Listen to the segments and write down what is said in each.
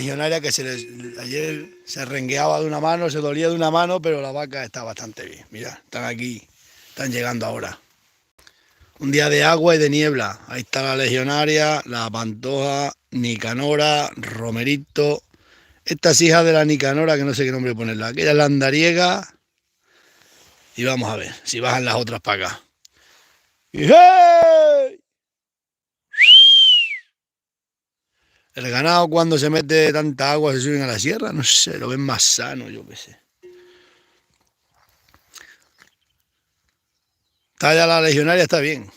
legionaria que ayer se rengueaba de una mano, se dolía de una mano, pero la vaca está bastante bien. Mira, están aquí, están llegando ahora. Un día de agua y de niebla. Ahí está la legionaria, la Pantoja, Nicanora, Romerito. Esta es hija de la Nicanora, que no sé qué nombre ponerla. Aquella es la andariega. Y vamos a ver si bajan las otras para acá. ¡Y hey! El ganado cuando se mete tanta agua se suben a la sierra, no sé, lo ven más sano, yo qué sé. Está ya la legionaria, está bien.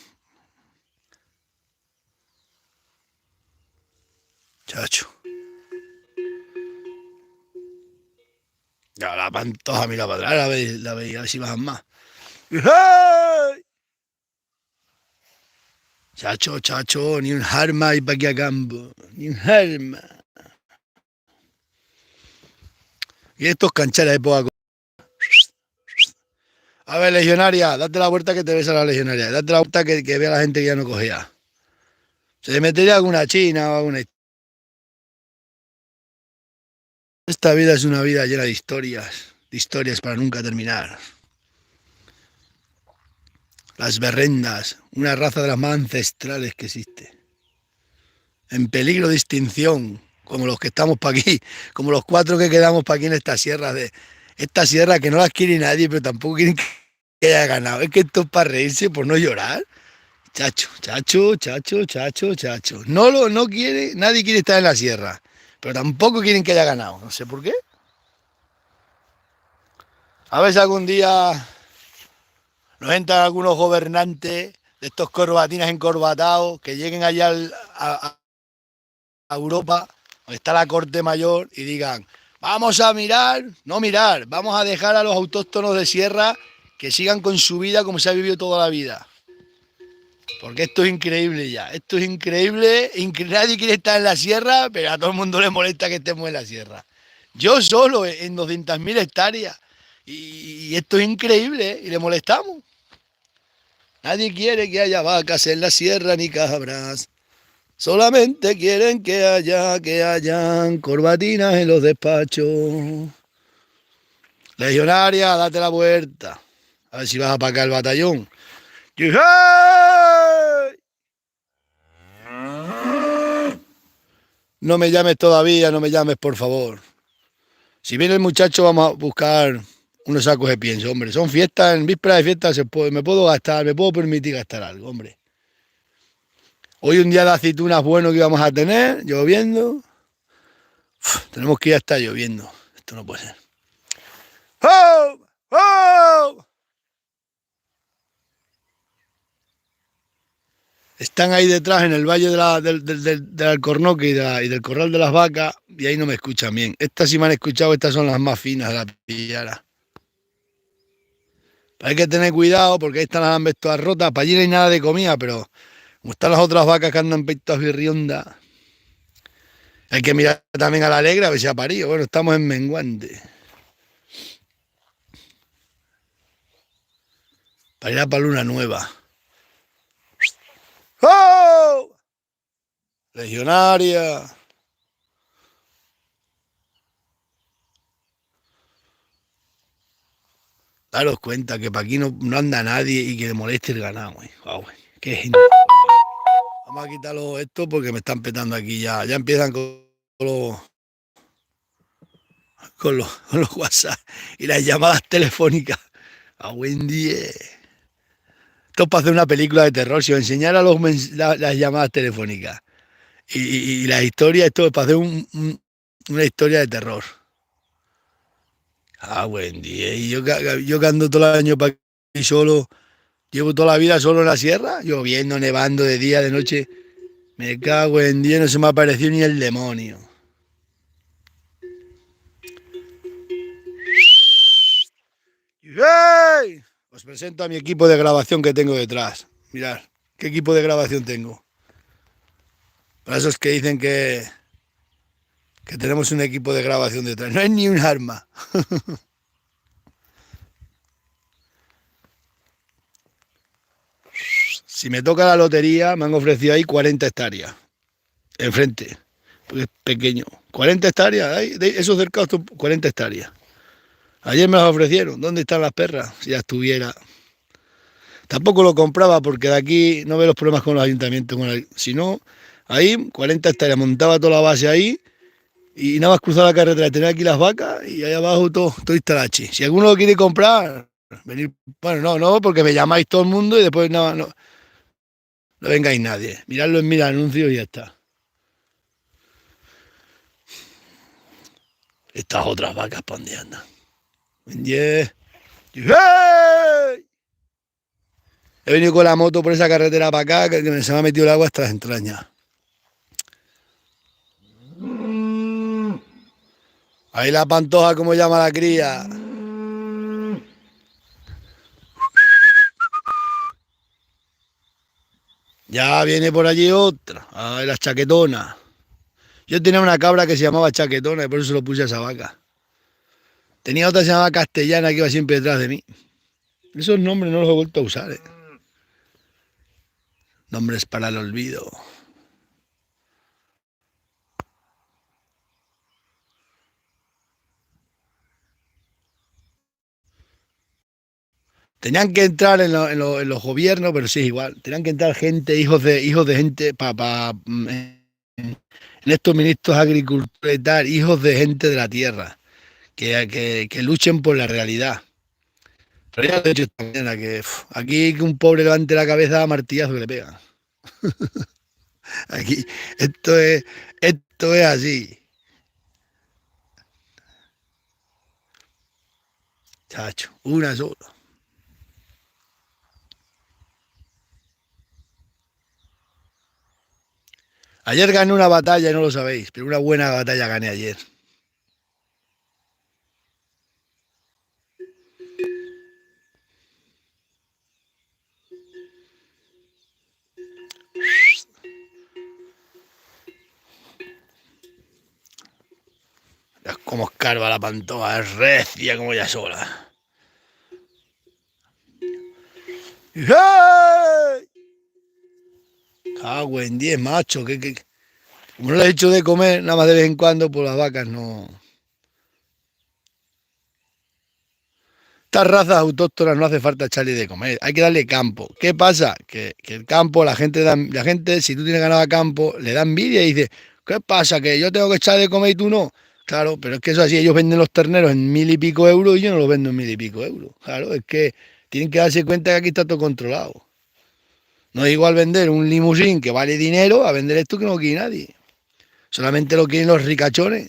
Chacho. Ya la Pantoja mira para atrás, la veis, a ver si bajan más. ¡Y hey! Chacho, chacho, ni un harma hay para aquí a campo. Ni un harma. Y estos cancheras de poca. A ver, legionaria, date la vuelta que te ves a la legionaria. Date la vuelta que vea a la gente que ya no cogea. Se metería alguna china o alguna. Esta vida es una vida llena de historias para nunca terminar. Las berrendas, una raza de las más ancestrales que existe. En peligro de extinción, como los que estamos para aquí, como los 4 que quedamos para aquí en esta sierra esta sierra que no las quiere nadie, pero tampoco quieren que haya ganado. Es que esto es para reírse, por no llorar. Chacho, chacho, chacho, chacho, chacho. No quiere, nadie quiere estar en la sierra, pero tampoco quieren que haya ganado. No sé por qué. A ver si algún día nos entran algunos gobernantes de estos corbatinas encorbatados que lleguen allá a Europa, donde está la corte mayor, y digan, vamos a mirar, no mirar, vamos a dejar a los autóctonos de sierra que sigan con su vida como se ha vivido toda la vida. Porque esto es increíble ya, esto es increíble, nadie quiere estar en la sierra, pero a todo el mundo le molesta que estemos en la sierra. Yo solo en 200.000 hectáreas, y esto es increíble, ¿eh? Y le molestamos. Nadie quiere que haya vacas en la sierra ni cabras. Solamente quieren que hayan corbatinas en los despachos. Legionaria, date la vuelta. A ver si vas a apagar el batallón. ¡Yihey! No me llames todavía, no me llames, por favor. Si viene el muchacho, vamos a buscar unos sacos de pienso, hombre. Son fiestas, en vísperas de fiestas me puedo gastar, me puedo permitir gastar algo, hombre. Hoy un día de aceitunas bueno que íbamos a tener, lloviendo. Tenemos que ir hasta lloviendo. Esto no puede ser. ¡Oh! ¡Oh! Están ahí detrás en el valle del Alcornoque y del Corral de las Vacas, y ahí no me escuchan bien. Estas sí me han escuchado, estas son las más finas de la pillara. Hay que tener cuidado porque ahí están las ambas todas rotas. Para allí no hay nada de comida, pero como están las otras vacas que andan peitas birriondas, hay que mirar también a la alegra a ver si ha parido. Bueno, estamos en menguante. Para ir a para luna nueva. ¡Oh! Legionaria. Daros cuenta que para aquí no anda nadie y que le moleste el ganado. Wow, qué gente. Vamos a quitarlo esto porque me están petando aquí ya. Ya empiezan los, con los WhatsApp y las llamadas telefónicas. A buen día. Esto es para hacer una película de terror. Si os enseñara las llamadas telefónicas y las historias, esto es para hacer una historia de terror. Ah, buen día. Y yo que ando todo el año para aquí solo, llevo toda la vida solo en la sierra, lloviendo, nevando de día, de noche. Me cago en Dios, no se me ha aparecido ni el demonio. ¡Hey! Os presento a mi equipo de grabación que tengo detrás. Mirad, qué equipo de grabación tengo. Para esos que dicen que tenemos un equipo de grabación detrás. No es ni un arma. Si me toca la lotería, me han ofrecido ahí 40 hectáreas. Enfrente. Porque es pequeño. 40 hectáreas, esos cercados, 40 hectáreas. Ayer me las ofrecieron. ¿Dónde están las perras? Si ya estuviera. Tampoco lo compraba porque de aquí no veo los problemas con los ayuntamientos. Si no, ahí 40 hectáreas, montaba toda la base ahí y nada más cruzar la carretera, tener aquí las vacas y ahí abajo todo Istarachi. Si alguno lo quiere comprar, venir. Bueno, no, porque me llamáis todo el mundo y después no vengáis nadie. Miradlo en mil anuncios y ya está. Estas otras vacas, ¿para dónde andan? ¡Hey! He venido con la moto por esa carretera para acá, que se me ha metido el agua hasta las entrañas. Ahí la pantoja, como llama la cría. Ya viene por allí otra. Ay, las chaquetonas. Yo tenía una cabra que se llamaba Chaquetona y por eso se lo puse a esa vaca. Tenía otra que se llamaba Castellana que iba siempre detrás de mí. Esos nombres no los he vuelto a usar, ¿eh? Nombres para el olvido. Tenían que entrar en los gobiernos, pero sí, igual. Tenían que entrar gente, hijos de gente, en estos ministros de agricultura y tal, hijos de gente de la tierra, que luchen por la realidad. Pero ya lo he dicho esta mañana, aquí que un pobre levante la cabeza a martillazo que le pega. Aquí, esto es así. Chacho, una sola. Ayer gané una batalla y no lo sabéis, pero una buena batalla gané ayer. Es como escarba la pantoja, es recia como ella sola. ¡Hey! Cago en 10, macho. Como no le he hecho de comer, nada más de vez en cuando, pues las vacas no. Estas razas autóctonas no hace falta echarle de comer, hay que darle campo. ¿Qué pasa? Que el campo, la gente, si tú tienes ganado a campo, le da envidia y dice, ¿qué pasa? ¿Que yo tengo que echar de comer y tú no? Claro, pero es que eso así, ellos venden los terneros en 1000 y pico euros y yo no los vendo en 1000 y pico euros. Claro, es que tienen que darse cuenta que aquí está todo controlado. No es igual vender un limusín que vale dinero a vender esto que no quiere nadie. Solamente lo quieren los ricachones.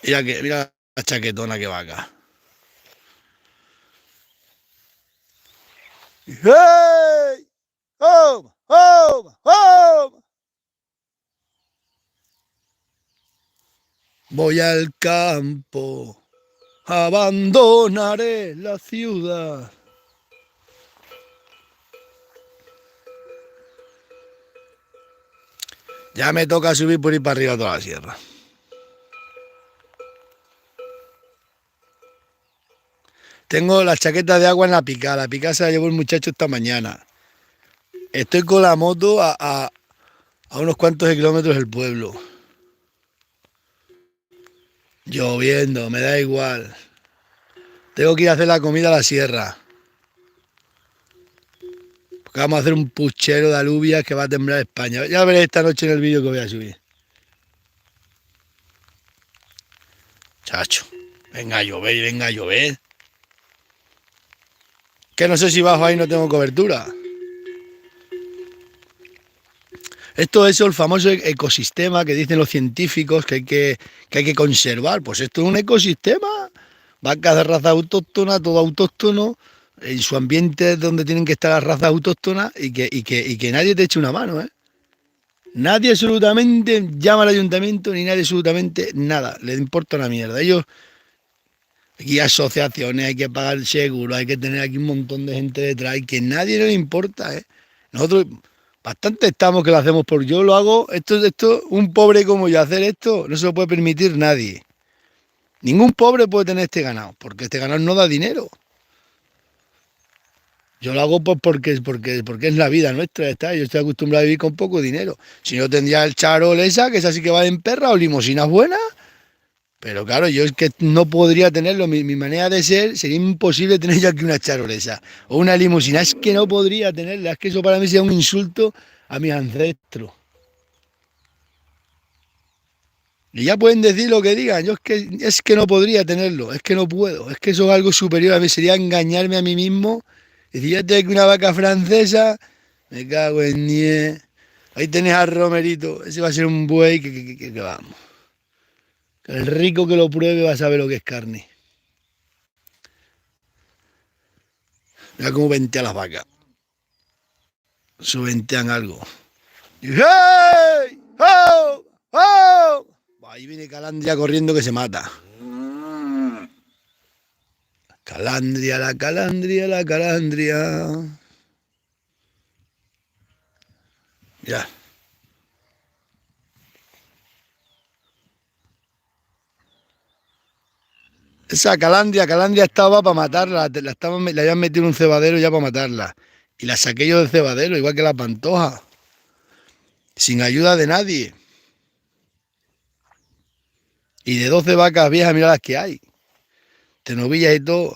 Mira la chaquetona que va acá. ¡Hey! ¡Home! ¡Home! ¡Home! Voy al campo, abandonaré la ciudad. Ya me toca subir por ir para arriba toda la sierra. Tengo la chaqueta de agua en la picada se la llevó el muchacho esta mañana. Estoy con la moto a unos cuantos de kilómetros del pueblo. Lloviendo, me da igual. Tengo que ir a hacer la comida a la sierra. Porque vamos a hacer un puchero de alubias que va a temblar España. Ya veréis esta noche en el vídeo que voy a subir. Chacho, venga a llover, venga a llover. Que no sé si bajo ahí no tengo cobertura. Esto es el famoso ecosistema que dicen los científicos que hay que conservar. Pues esto es un ecosistema. Vacas de raza autóctona, todo autóctono, en su ambiente donde tienen que estar las razas autóctonas y que nadie te eche una mano, ¿eh? Nadie absolutamente llama al ayuntamiento ni nadie absolutamente nada. Les importa una mierda. Ellos, aquí hay asociaciones, hay que pagar el seguro, hay que tener aquí un montón de gente detrás y que nadie le importa, ¿eh? Nosotros bastante estamos que lo hacemos por yo lo hago. Esto, un pobre como yo hacer esto no se lo puede permitir nadie. Ningún pobre puede tener este ganado, porque este ganado no da dinero. Yo lo hago pues porque es la vida nuestra, ya está. Yo estoy acostumbrado a vivir con poco dinero. Si no tendría el charol esa, que es así que va en perra, o limosinas buenas. Pero claro, yo es que no podría tenerlo. Mi manera de ser sería imposible tener yo aquí una charolesa o una limusina. Es que no podría tenerla. Es que eso para mí sería un insulto a mis ancestros. Y ya pueden decir lo que digan. Yo es que no podría tenerlo. Es que no puedo. Es que eso es algo superior a mí. Sería engañarme a mí mismo. Decir, ya tengo una vaca francesa. Me cago en 10. Ahí tenés al Romerito. Ese va a ser un buey que vamos. El rico que lo pruebe va a saber lo que es carne. Mira cómo ventea las vacas. Subentean algo. Y ¡hey! ¡Oh! ¡Oh! Ahí viene Calandria corriendo que se mata. Calandria, la Calandria, la Calandria. Ya. Esa Calandria estaba para matarla. Le habían metido en un cebadero ya para matarla. Y la saqué yo del cebadero, igual que la Pantoja. Sin ayuda de nadie. Y de 12 vacas viejas, mira las que hay. De novillas y todo.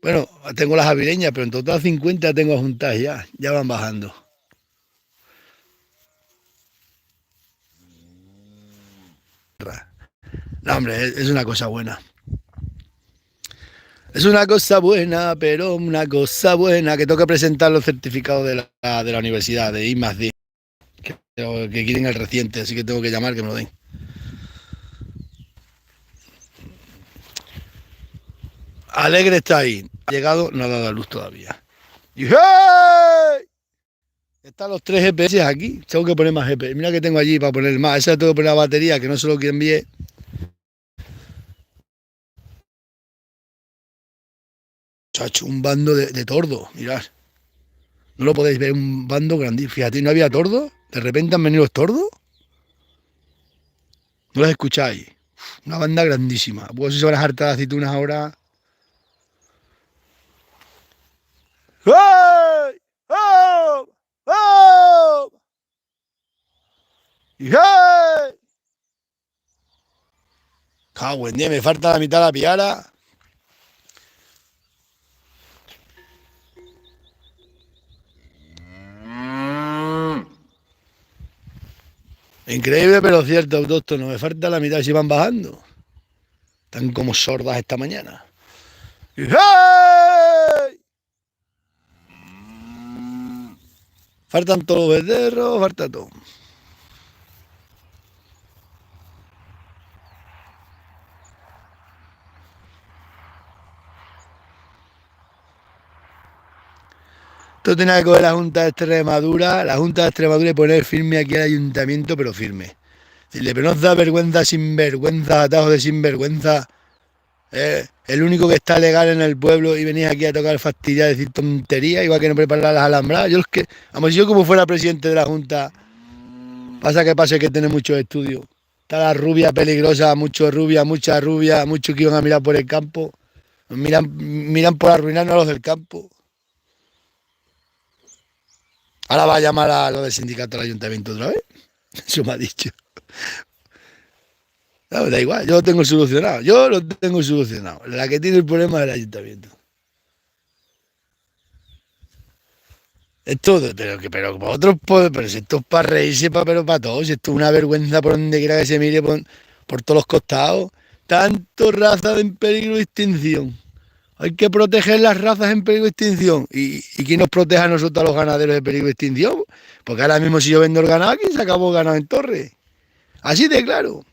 Bueno, tengo las avireñas, pero en total 50 tengo juntas ya. Ya van bajando. No, hombre, es una cosa buena. Es una cosa buena, pero una cosa buena que tengo que presentar los certificados de la universidad, de I+D, que quieren el reciente, así que tengo que llamar que me lo den. Alegre está ahí. Ha llegado, no ha dado a luz todavía. Y ¡hey! Están los 3 GPS aquí. Tengo que poner más GPS. Mira que tengo allí para poner más. Esa tengo que poner la batería, que no sé lo que envíe. Chacho, un bando de tordos, mirad. No lo podéis ver, un bando grandísimo. Fíjate, ¿no había tordos? De repente han venido los tordos. ¿No los escucháis? Una banda grandísima. Pues si se van a hartar las aceitunas ahora. ¡Hey! ¡Oh! ¡Oh! ¡Y hey! Cago en día, me falta la mitad de la piara. Increíble, pero cierto, autóctono. Me falta la mitad si van bajando. Están como sordas esta mañana. ¡Y hey! Faltan todos los becerros, falta todo. Esto tenía que coger la Junta de Extremadura y poner firme aquí al ayuntamiento, pero firme. Decirle, pero no os da vergüenza sinvergüenza, atajo de sinvergüenza. El único que está legal en el pueblo y venís aquí a tocar fastidiar, decir tonterías, igual que no preparar las alambradas. Yo es que, vamos, si yo como fuera presidente de la Junta, pase que tiene muchos estudios. Está la rubia peligrosa, mucha rubia, muchos que iban a mirar por el campo. Miran por arruinarnos a los del campo. Ahora va a llamar a lo del sindicato del ayuntamiento otra vez. Eso me ha dicho. No, da igual, yo lo tengo solucionado. Yo lo tengo solucionado. La que tiene el problema es el ayuntamiento. Es todo, pero para otros, pero si esto es para reírse, pero para todos, si esto es una vergüenza por donde quiera que se mire, por todos los costados. Tanto razas en peligro de extinción. Hay que proteger las razas en peligro de extinción. ¿Y quién nos protege a nosotros, a los ganaderos de peligro de extinción? Porque ahora mismo si yo vendo el ganado, aquí se acabó el ganado en Torre. Así de claro.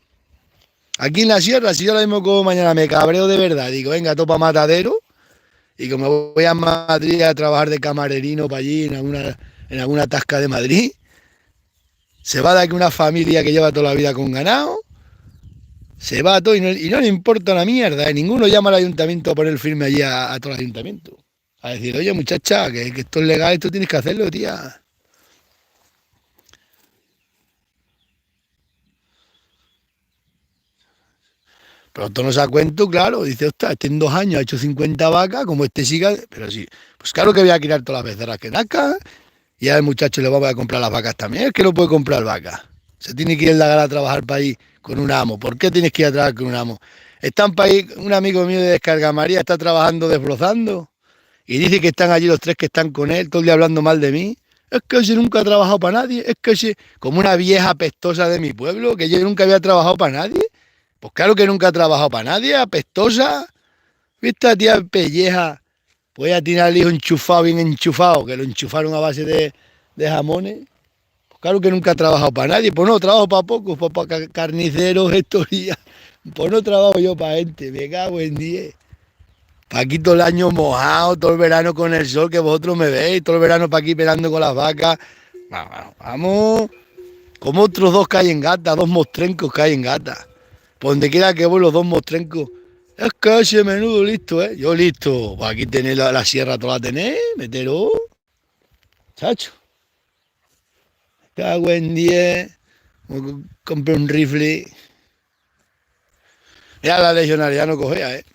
Aquí en la sierra, si yo ahora mismo como mañana me cabreo de verdad, digo, venga, topa matadero, y como voy a Madrid a trabajar de camarerino para allí, en alguna tasca de Madrid, se va de aquí una familia que lleva toda la vida con ganado, se va todo y no le importa una mierda. Ninguno llama al ayuntamiento a poner firme allí a todo el ayuntamiento. A decir, oye muchacha, que esto es legal, esto tienes que hacerlo, tía. Pero esto no se da cuenta, claro. Dice, ostras, este en 2 años ha hecho 50 vacas, como este siga. Pero sí, pues claro que voy a quitar todas las becerras que nazcan. Y al muchacho le vamos a comprar las vacas también. Es que no puede comprar vacas. Se tiene que ir en la gala a trabajar para ahí con un amo. ¿Por qué tienes que ir a trabajar con un amo? Están para ahí, un amigo mío de Descarga María está trabajando desbrozando. Y dice que están allí los tres que están con él, todo el día hablando mal de mí. Es que ese nunca ha trabajado para nadie. Es que ese, como una vieja apestosa de mi pueblo, que yo nunca había trabajado para nadie. Pues claro que nunca ha trabajado para nadie, apestosa. ¿Viste a tía pelleja? Pues a tirar al hijo enchufado, bien enchufado, que lo enchufaron a base de jamones. Pues claro que nunca ha trabajado para nadie. Pues no, trabajo para pocos, para carniceros, gestorías. Pues no trabajo yo para gente, me cago en 10. Pa' aquí todo el año mojado, todo el verano con el sol que vosotros me veis, todo el verano para aquí pelando con las vacas. Vamos, como otros dos que hay en gata, dos mostrencos que hay en gata. Por donde quiera que voy los dos mostrencos. Es que ese menudo listo, ¿eh? Yo listo. Pues aquí tenéis la sierra, toda la tenéis, metero, chacho. Cago en 10. Compré un rifle. Ya la legionaria no cogea, ¿eh?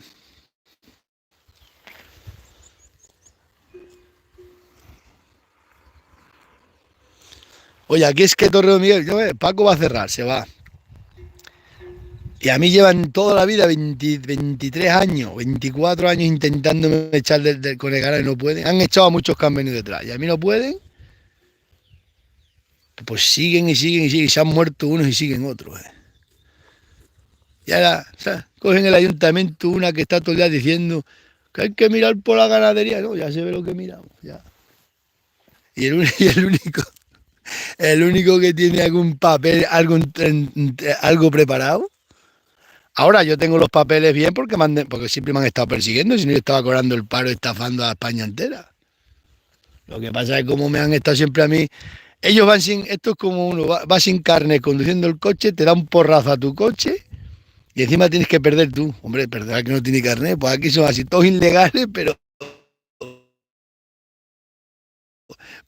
Oye, aquí es que Torreo Miguel, Paco va a cerrar, se va. Y a mí llevan toda la vida 23 años, 24 años intentándome echar del Conegara y no pueden. Han echado a muchos que han venido detrás y a mí no pueden. Pues siguen y siguen y siguen. Y se han muerto unos y siguen otros. Y ahora, ¿sabes? Cogen el ayuntamiento una que está todo el día diciendo que hay que mirar por la ganadería. No, ya se ve lo que miramos. Ya. Y el único que tiene algún papel, algo preparado. Ahora yo tengo los papeles bien porque siempre me han estado persiguiendo, si no yo estaba cobrando el paro estafando a España entera. Lo que pasa es que como me han estado siempre a mí, ellos van sin, esto es como uno, va sin carne conduciendo el coche, te da un porrazo a tu coche y encima tienes que perder tú. Hombre, perder al que no tiene carne, pues aquí son así, todos ilegales, pero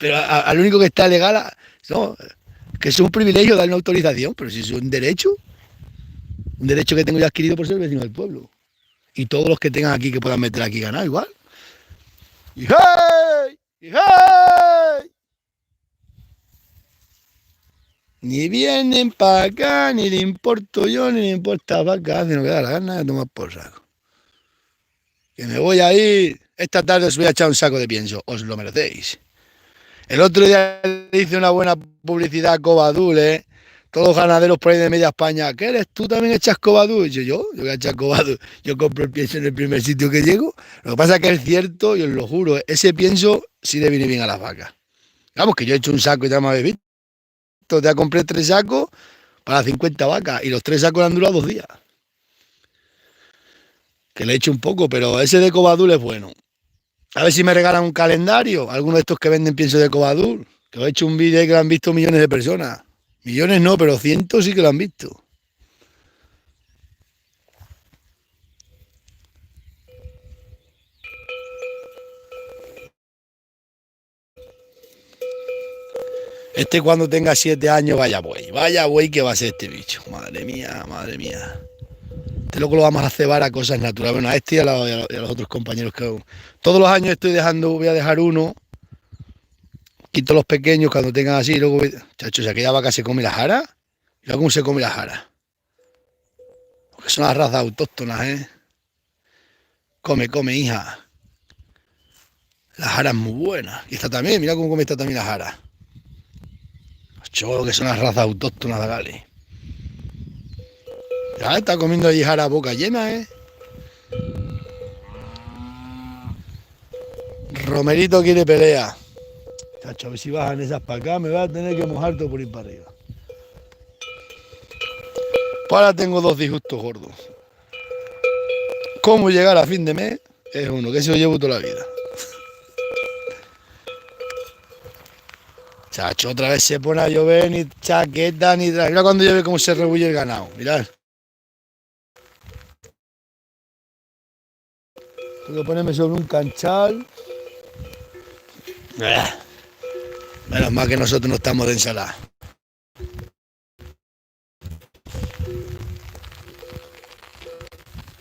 al único que está legal, no, que es un privilegio dar una autorización, pero si es un derecho que tengo yo adquirido por ser vecino del pueblo. Y todos los que tengan aquí que puedan meter aquí ganar igual. ¡Y hey! ¡Y hey! Ni vienen para acá, ni le importo yo, ni le importa para acá, hacen lo que da la gana de tomar por saco. Que me voy a ir, esta tarde os voy a echar un saco de pienso, os lo merecéis. El otro día le hice una buena publicidad a Covadul, ¿eh? Todos los ganaderos por ahí de media España, ¿qué eres? ¿Tú también echas Covadul? Y yo voy a echar Covadul. Yo compro el pienso en el primer sitio que llego. Lo que pasa es que es cierto, y os lo juro, ese pienso sí le viene bien a las vacas. Vamos, que yo he hecho un saco y ya me habéis visto. Ya compré 3 sacos para 50 vacas y los 3 sacos le han durado 2 días. Que le he hecho un poco, pero ese de Covadul es bueno. A ver si me regalan un calendario, alguno de estos que venden pienso de Covadul. Que os he hecho un vídeo ahí que lo han visto millones de personas. Millones no, pero cientos sí que lo han visto. Cuando tenga 7 años, vaya buey que va a ser este bicho. Madre mía, madre mía. Este loco lo vamos a cebar a cosas naturales. Bueno, a este y a los otros compañeros que todos los años voy a dejar uno, quito los pequeños cuando tengan así, y luego, chacho, si aquella vaca se come la jara, y luego cómo se come la jara. Porque son las razas autóctonas, ¿eh? Come, come, hija. La jara es muy buena. Y esta también, mira cómo come esta también la jara. Chacho, que son las razas autóctonas de Gales. Ya está comiendo allí jara a boca llena, ¿eh? Romerito quiere pelea. Chacho, a ver si bajan esas para acá, me va a tener que mojar todo por ir para arriba. Pues ahora tengo 2 disgustos gordos. ¿Cómo llegar a fin de mes? Es uno, que se lo llevo toda la vida. Chacho, otra vez se pone a llover, ni chaqueta, ni traje. Mira cuando llueve cómo se rebulle el ganado. Mirad. Tengo que ponerme sobre un canchal. Menos mal que nosotros no estamos de ensalada.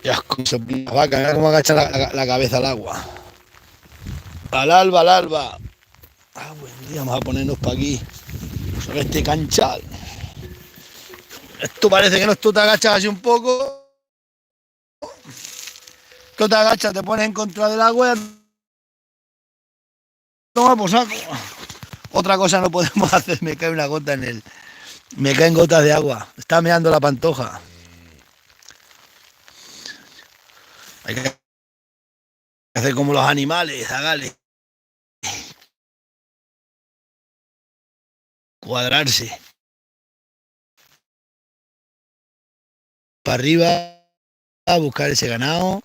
Ya, con la vaca, mira cómo agacha la cabeza al agua. Al alba, al alba. Ah, buen día, vamos a ponernos para aquí. Sobre este canchal. Esto parece que no, tú te agachas así un poco. Tú te agachas, te pones en contra del agua y toma por saco. Otra cosa no podemos hacer, me cae una gota en el. Me caen gotas de agua. Está meando la pantoja. Hay que hacer como los animales, zagales. Cuadrarse. Para arriba a buscar ese ganado.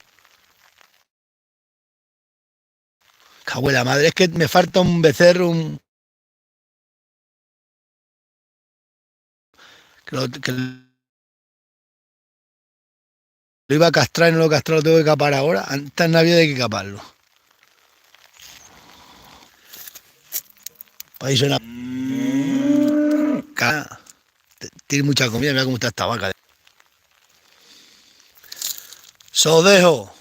Cago en la madre, es que me falta un becerro, que lo iba a castrar y no lo castrar, lo tengo que capar ahora. Antes no había de que caparlo. Ahí suena. Tiene mucha comida, mira cómo está esta vaca. Os dejo.